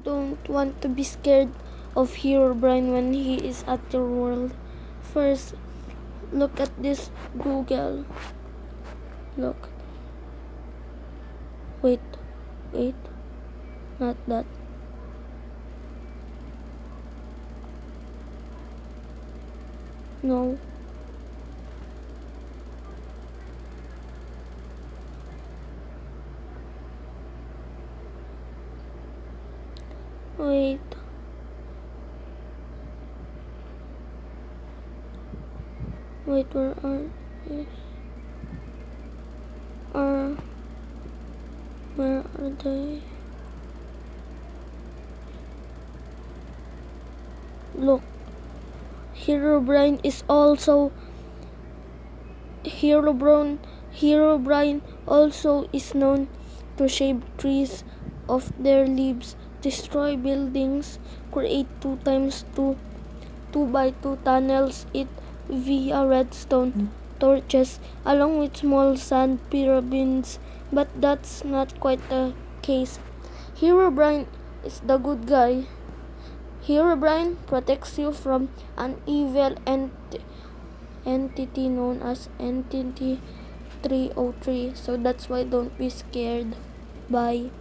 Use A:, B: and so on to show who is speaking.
A: Don't want to be scared of Herobrine when he is at your world. First, look at this Google. Look. Wait. Not that. No. Wait. Wait, where are they? Look. Herobrine also is known to shave trees of their leaves, destroy buildings, create 2x2 tunnels, eat via redstone torches, along with small sand pyramids. But that's not quite the case. Herobrine is the good guy. Herobrine protects you from an evil entity known as Entity 303. So that's why don't be scared. Bye.